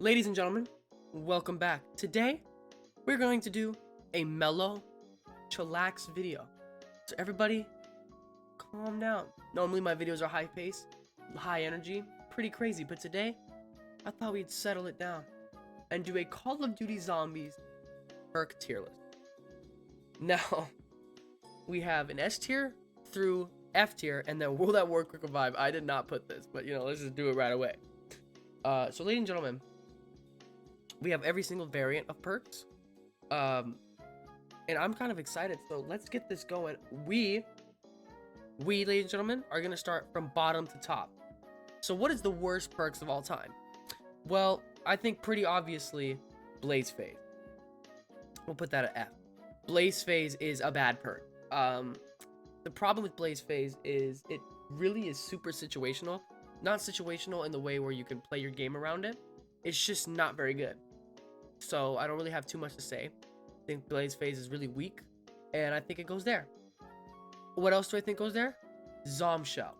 Ladies and gentlemen, welcome back. Today, we're going to do a mellow, chillax video. So everybody, calm down. Normally my videos are high pace, high energy, pretty crazy, but today, I thought we'd settle it down and do a Call of Duty Zombies perk tier list. Now, we have an S tier through F tier, and then World at War Quick Revive. I did not put this, but let's just do it right away. So ladies and gentlemen, we have every single variant of perks, and I'm kind of excited, so let's get this going. We ladies and gentlemen, are gonna start from bottom to top. So what is the worst perks of all time? Well, I think pretty obviously Blaze Phase. We'll put that at F. Blaze Phase is a bad perk. The problem with Blaze Phase is it really is super situational. Not situational in the way where you can play your game around it. It's just not very good. So I don't really have too much to say. I think Blaze Phase is really weak, and I think it goes there. What else do I think goes there? Zombshell.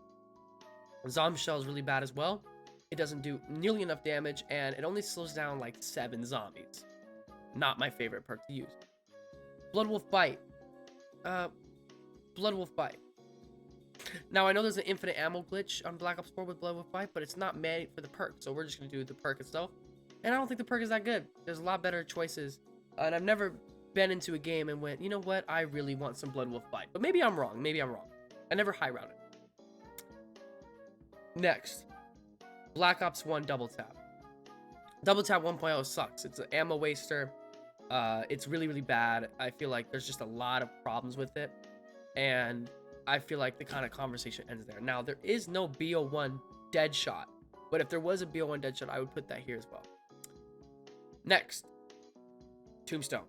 Zombshell is really bad as well. It doesn't do nearly enough damage, and it only slows down like 7 zombies. Not my favorite perk to use. Bloodwolf Bite. Bloodwolf Bite. Now, I know there's an infinite ammo glitch on Black Ops 4 with Bloodwolf Bite, but it's not made for the perk, so we're just going to do the perk itself. And I don't think the perk is that good. There's a lot better choices. And I've never been into a game and went, you know what? I really want some Bloodwolf Bite. But maybe I'm wrong. Maybe I'm wrong. I never high round it. Next. Black Ops 1 Double Tap. Double Tap 1.0 sucks. It's an ammo waster. It's really, really bad. I feel like there's just a lot of problems with it. And I feel like the kind of conversation ends there. Now, there is no BO1 Deadshot. But if there was a BO1 Deadshot, I would put that here as well. Next. Tombstone.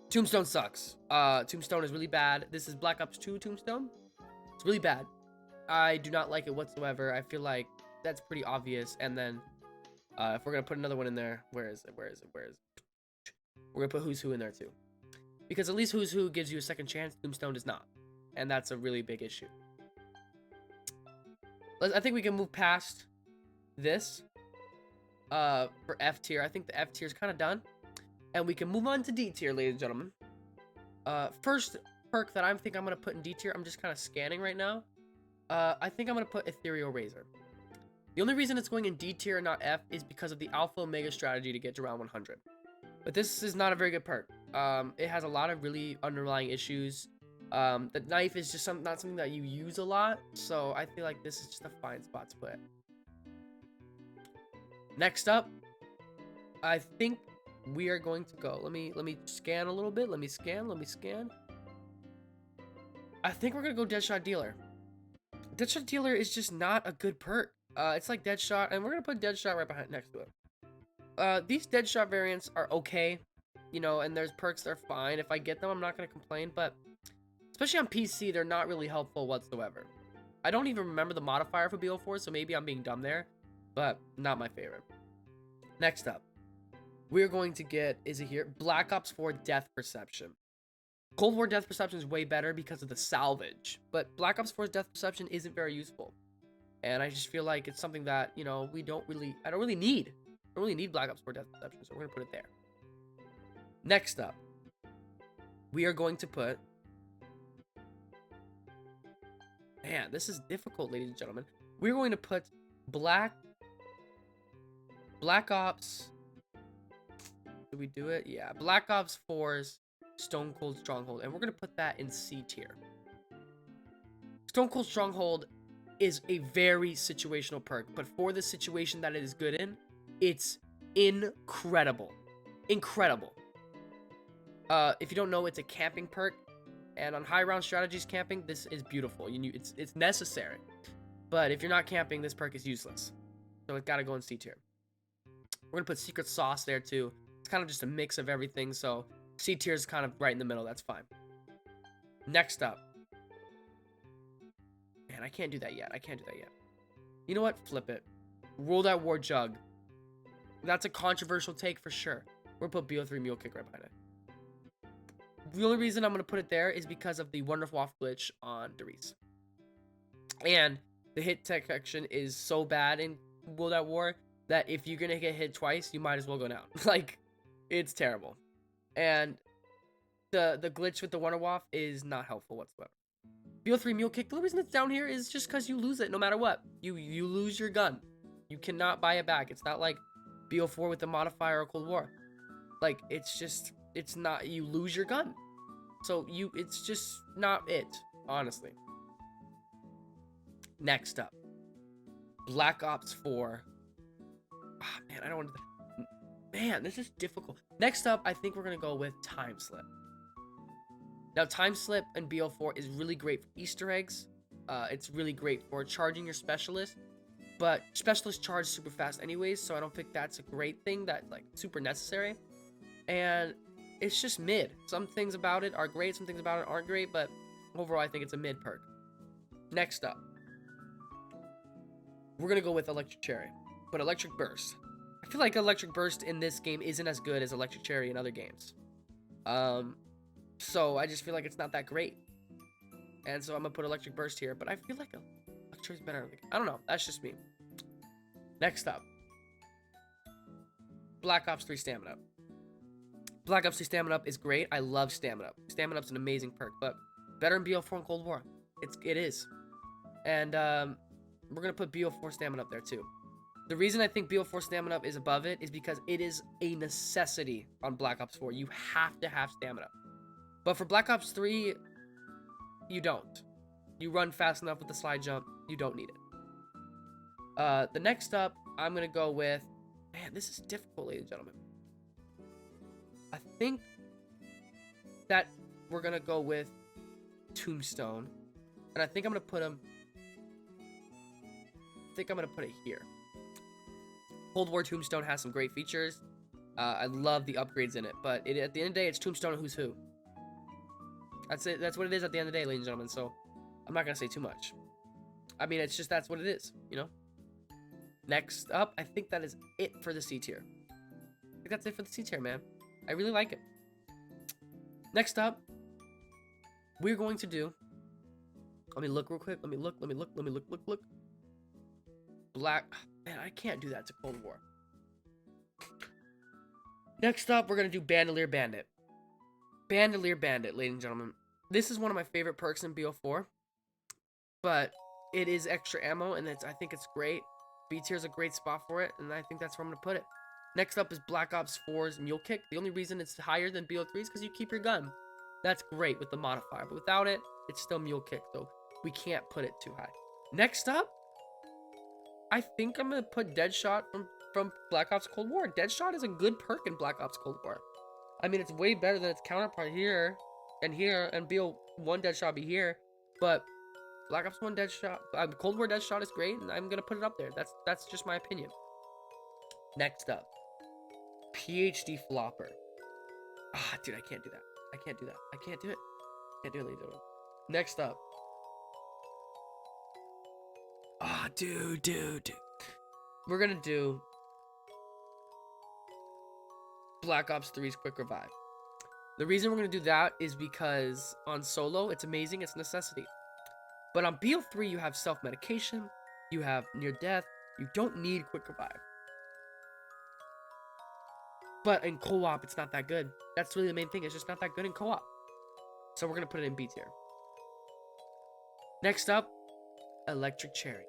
Tombstone sucks. Tombstone is really bad. This is Black Ops 2 Tombstone. It's really bad. I do not like it whatsoever. I feel like that's pretty obvious. And then, if we're going to put another one in there, where is it? We're going to put Who's Who in there too. Because at least Who's Who gives you a second chance. Tombstone does not. And that's a really big issue. I think we can move past this for F tier. I think the F tier is kind of done. And we can move on to D tier, ladies and gentlemen. First perk that I think I'm going to put in D tier, I'm just kind of scanning right now. I think I'm going to put Ethereal Razor. The only reason it's going in D tier and not F is because of the Alpha Omega strategy to get to round 100. But this is not a very good perk. It has a lot of really underlying issues. The knife is just not something that you use a lot, so I feel like this is just a fine spot to put it. Next up, I think we are going to go. Let me scan a little bit. Let me scan. I think we're gonna go Deadshot Dealer. Deadshot Dealer is just not a good perk. It's like Deadshot, and we're gonna put Deadshot right behind next to it. These Deadshot variants are okay, and there's perks that are fine. If I get them, I'm not gonna complain, but especially on PC, they're not really helpful whatsoever. I don't even remember the modifier for BO4, so maybe I'm being dumb there, but not my favorite. Next up, we're going to get, is it here? Black Ops 4 Death Perception. Cold War Death Perception is way better because of the salvage, but Black Ops 4's Death Perception isn't very useful. And I just feel like it's something that, I don't really need. I don't really need Black Ops 4 Death Perception, so we're going to put it there. Next up, we are going to put... Man, this is difficult, ladies and gentlemen. We're going to put Black Ops... Did we do it? Yeah, Black Ops 4's Stone Cold Stronghold, and we're going to put that in C tier. Stone Cold Stronghold is a very situational perk, but for the situation that it is good in, it's incredible. Incredible. If you don't know, it's a camping perk, and on high round strategies camping, this is beautiful. It's necessary, but if you're not camping, this perk is useless. So it's got to go in C tier. We're gonna put Secret Sauce there too. It's kind of just a mix of everything, so C tier is kind of right in the middle. That's fine. Next up, man, I can't do that yet. You know what? Flip it. World at War Jug. That's a controversial take for sure. We're gonna put BO3 Mule Kick right behind it. The only reason I'm going to put it there is because of the Wonderful Waff glitch on Derice. And the hit detection is so bad in World at War that if you're gonna get hit twice, you might as well go down. Like, it's terrible. And the glitch with the Wonder Waff is not helpful whatsoever. BO3 Mule Kick, the reason it's down here is just because you lose it no matter what. You lose your gun. You cannot buy it back. It's not like BO4 with the modifier or Cold War. Like, it's not, you lose your gun. So it's just not it, honestly. Next up, Black Ops 4. Ah, man, I don't want to, man, this is difficult. Next up, I think we're going to go with Time Slip. Now, Time Slip in BO4 is really great for Easter eggs. It's really great for charging your specialist. But specialists charge super fast anyways, so I don't think that's a great thing, that like super necessary. And it's just mid. Some things about it are great, some things about it aren't great, but overall I think it's a mid perk. Next up, we're gonna go with Electric Cherry, but Electric Burst. I feel like Electric Burst in this game isn't as good as Electric Cherry in other games. So I just feel like it's not that great. And so I'm gonna put Electric Burst here, but I feel like Electric Cherry's better. I don't know, that's just me. Next up, Black Ops 3 Stamina Up. Black Ops 3 Stamina Up is great. I love Stamina Up. Stamina Up's an amazing perk, but better in BO4 and Cold War. It is. And we're gonna put BO4 Stamina Up there too. The reason I think BO4 Stamina Up is above it is because it is a necessity on Black Ops 4. You have to have Stamina. But for Black Ops 3, you don't. You run fast enough with the slide jump. You don't need it. The next up, I'm gonna go with, man, this is difficult, ladies and gentlemen. I think that we're gonna go with Tombstone, and I think I'm gonna put him. I think I'm gonna put it here. Cold War Tombstone has some great features. I love the upgrades in it, but at the end of the day, it's Tombstone and who's who. That's it. That's what it is at the end of the day, ladies and gentlemen. So I'm not gonna say too much. I mean, it's just that's what it is, you know. Next up, I think that is it for the C tier. I think that's it for the C tier, man. I really like it. Next up, we're going to do. Let me look real quick. Let me look. Black. Man, I can't do that to Cold War. Next up, we're gonna do Bandolier Bandit. Bandolier Bandit, ladies and gentlemen. This is one of my favorite perks in BO4, but it is extra ammo, and I think it's great. B tier is a great spot for it, and I think that's where I'm gonna put it. Next up is Black Ops 4's Mule Kick. The only reason it's higher than BO3 is because you keep your gun. That's great with the modifier, but without it, it's still Mule Kick, so we can't put it too high. Next up, I think I'm gonna put Deadshot from Black Ops Cold War. Deadshot is a good perk in Black Ops Cold War. I mean, it's way better than its counterpart here, and BO1 Deadshot be here, but Black Ops 1 Deadshot, Cold War Deadshot is great, and I'm gonna put it up there. That's just my opinion. Next up, PhD Flopper. Ah, dude, I can't do that. I can't do that. I can't do it. Can't do it, ladies and gentlemen. Next up. Ah, dude. We're gonna do Black Ops 3's Quick Revive. The reason we're gonna do that is because on solo, it's amazing, it's a necessity. But on BO3, you have self-medication, you have near death, you don't need Quick Revive. But in co-op, it's not that good. That's really the main thing, it's just not that good in co-op. So we're gonna put it in B tier. Next up, Electric Cherry.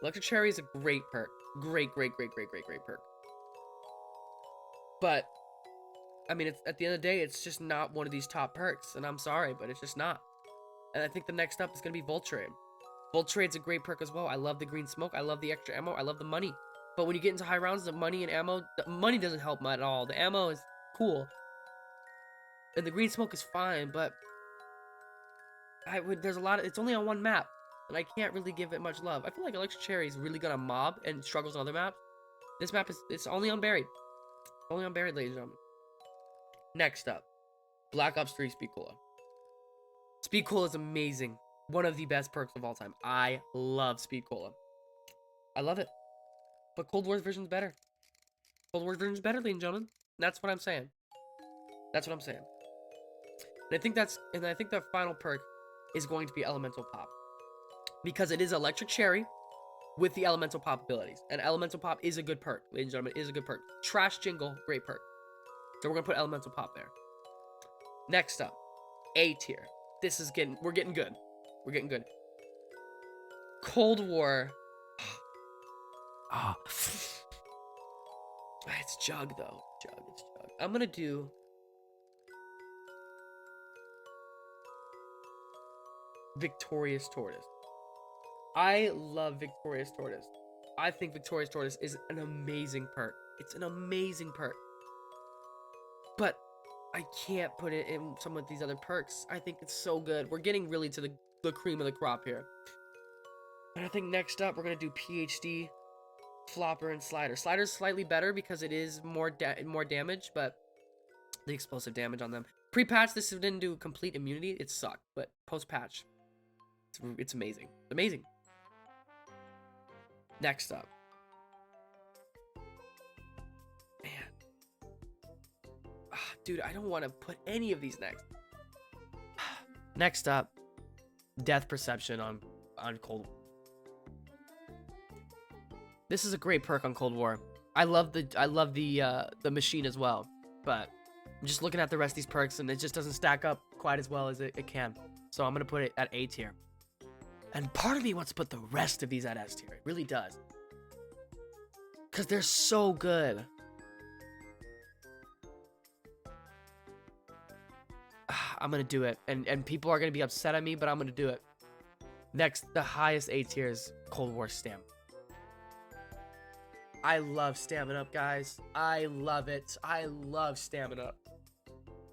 Electric Cherry is a great perk. Great perk. But, I mean, at the end of the day, it's just not one of these top perks. And I'm sorry, but it's just not. And I think the next up is going to be Voltrade. Voltrade's a great perk as well. I love the green smoke. I love the extra ammo. I love the money. But when you get into high rounds, the money and ammo, the money doesn't help at all. The ammo is cool. And the green smoke is fine, but there's a lot of, it's only on one map. And I can't really give it much love. I feel like Electric Cherry is really gonna mob and struggles on other maps. This map it's only on Buried. Only on Buried, ladies and gentlemen. Next up, Black Ops 3 Speed Cola. Speed Cola is amazing. One of the best perks of all time. I love Speed Cola. I love it. But Cold War's version's better. Cold War's version's better, ladies and gentlemen. That's what I'm saying. That's what I'm saying. And I think the final perk is going to be Elemental Pop. Because it is Electric Cherry, with the elemental pop abilities. And elemental pop is a good perk, ladies and gentlemen, is a good perk. Trash jingle, great perk. So we're gonna put elemental pop there. Next up, A tier. This is we're getting good. We're getting good. Cold War. Ah. It's Jug though. It's Jug. I'm gonna do Victorious Tortoise. I love Victorious Tortoise. I think Victorious Tortoise is an amazing perk. It's an amazing perk. But I can't put it in some of these other perks. I think it's so good. We're getting really to the cream of the crop here. And I think next up, we're going to do PhD, Flopper, and Slider. Slider's slightly better because it is more damage, but the explosive damage on them. Pre-patch, this didn't do complete immunity. It sucked, but post-patch, it's amazing. It's amazing. Next up. Man. Dude, I don't want to put any of these next. Next up, Death Perception on Cold War. This is a great perk on Cold War. I love the machine as well, but I'm just looking at the rest of these perks and it just doesn't stack up quite as well as it can. So I'm gonna put it at A tier. And part of me wants to put the rest of these at S tier. It really does. Because they're so good. I'm going to do it. And people are going to be upset at me, but I'm going to do it. Next, the highest A tier is Cold War Stamina. I love Stamina Up, guys. I love it. I love Stamina Up.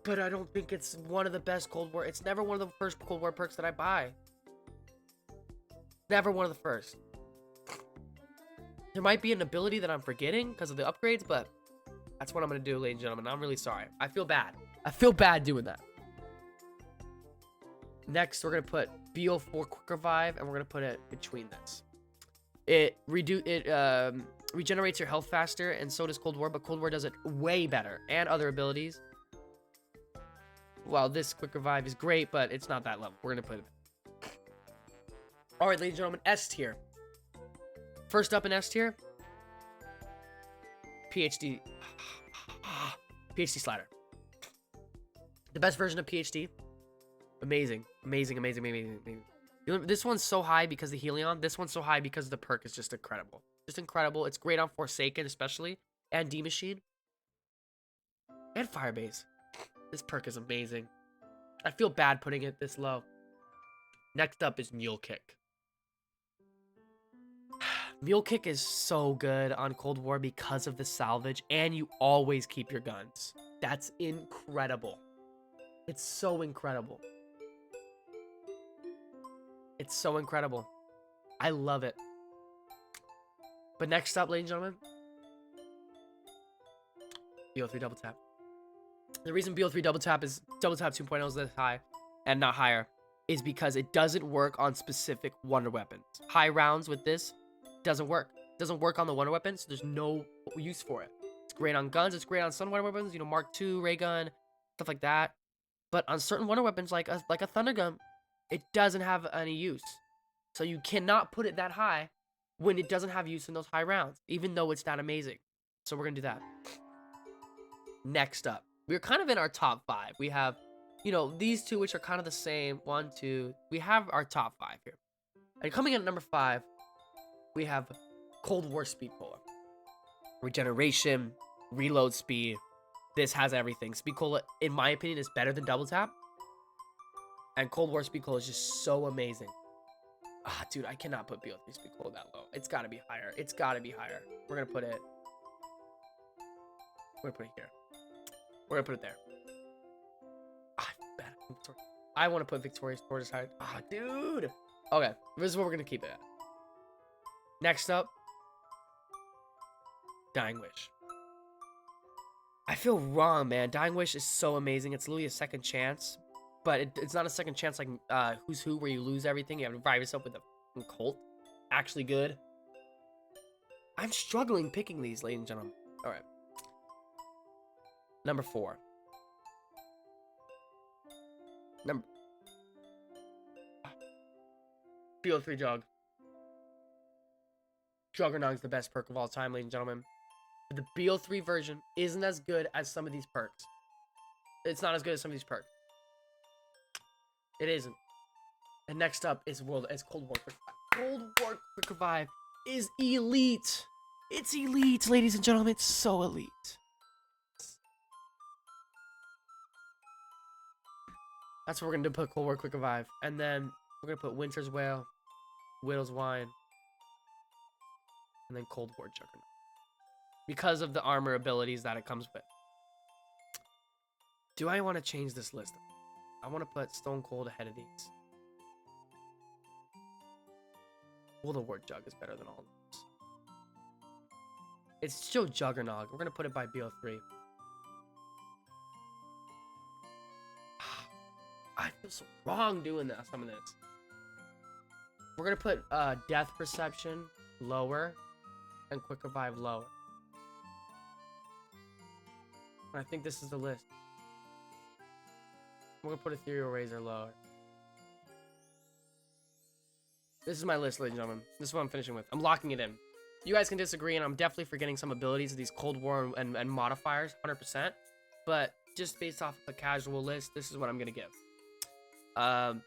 But I don't think it's one of the best Cold War. It's never one of the first Cold War perks that I buy. Never one of the first. There might be an ability that I'm forgetting because of the upgrades, but that's what I'm going to do, ladies and gentlemen. I'm really sorry. I feel bad. I feel bad doing that. Next, we're going to put BO4 Quick Revive, and we're going to put it between this. It regenerates your health faster, and so does Cold War, but Cold War does it way better, and other abilities. Well, this Quick Revive is great, but it's not that level. We're going to put it. All right, ladies and gentlemen, S tier. First up in S tier, PhD Slider. The best version of PhD. Amazing. This one's so high because of the Helion. This one's so high because the perk is just incredible. Just incredible. It's great on Forsaken especially, and D-Machine, and Firebase. This perk is amazing. I feel bad putting it this low. Next up is Mule Kick. Mule Kick is so good on Cold War because of the salvage, and you always keep your guns. That's incredible. It's so incredible. It's so incredible. I love it. But next up, ladies and gentlemen, BO3 Double Tap. The reason BO3 Double Tap 2.0 is this high and not higher is because it doesn't work on specific wonder weapons. High rounds with this doesn't work. It doesn't work on the wonder weapons, so there's no use for it. It's great on guns. It's great on some wonder weapons, you know, Mark II, ray gun, stuff like that. But on certain wonder weapons, like a thunder gun, it doesn't have any use. So you cannot put it that high when it doesn't have use in those high rounds, even though it's that amazing. So we're gonna do that. Next up, we're kind of in our top 5. We have, you know, these two, which are kind of the same. 1, 2. We have our top 5 here. And coming in at number 5, we have Cold War Speed Cola. Regeneration, reload speed. This has everything. Speed Cola, in my opinion, is better than Double Tap. And Cold War Speed Cola is just so amazing. Dude, I cannot put BO3 Speed Cola that low. It's got to be higher. It's got to be higher. We're going to put it... We're going to put it here. We're going to put it there. Bad. I want to put Victorious Tortoise high. Dude. Okay, this is what we're going to keep it at. Next up, Dying Wish. I feel wrong, man. Dying Wish is so amazing. It's literally a second chance. But it's not a second chance like Who's Who, where you lose everything. You have to revive yourself with a Colt. Actually good. I'm struggling picking these, ladies and gentlemen. All right. Number 4. BO3 Jog. Juggernaut's the best perk of all time, ladies and gentlemen. But the BO3 version isn't as good as some of these perks. It's not as good as some of these perks. It isn't. And next up is Cold War Quick Revive. Cold War Quick Revive is elite. It's elite, ladies and gentlemen. It's so elite. That's what we're gonna do. Put Cold War Quick Revive, and then we're gonna put Winter's Wail, Widow's Wine, and then Cold War Juggernaut, because of the armor abilities that it comes with. Do I want to change this list? I want to put Stone Cold ahead of these. Well, the War Jug is better than all of those. It's still Juggernaut. We're gonna put it by BO3. I feel so wrong doing that. Some of this. We're gonna put Death Perception lower and Quick Revive lower. I think this is the list. We're gonna put Ethereal Razor lower. This is my list, ladies and gentlemen. This is what I'm finishing with. I'm locking it in. You guys can disagree, and I'm definitely forgetting some abilities of these Cold War and modifiers, 100%. But just based off of a casual list, this is what I'm gonna give.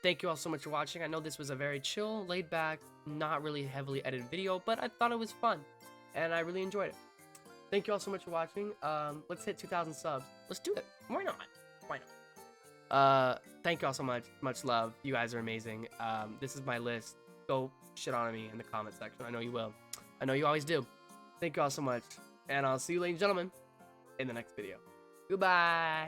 Thank you all so much for watching. I know this was a very chill, laid back, not really heavily edited video, but I thought it was fun, and I really enjoyed it. Thank you all so much for watching. Let's hit 2,000 subs. Let's do it. Why not? Why not? Thank you all so much. Much love. You guys are amazing. This is my list. Go shit on me in the comment section. I know you will. I know you always do. Thank you all so much, and I'll see you, ladies and gentlemen, in the next video. Goodbye.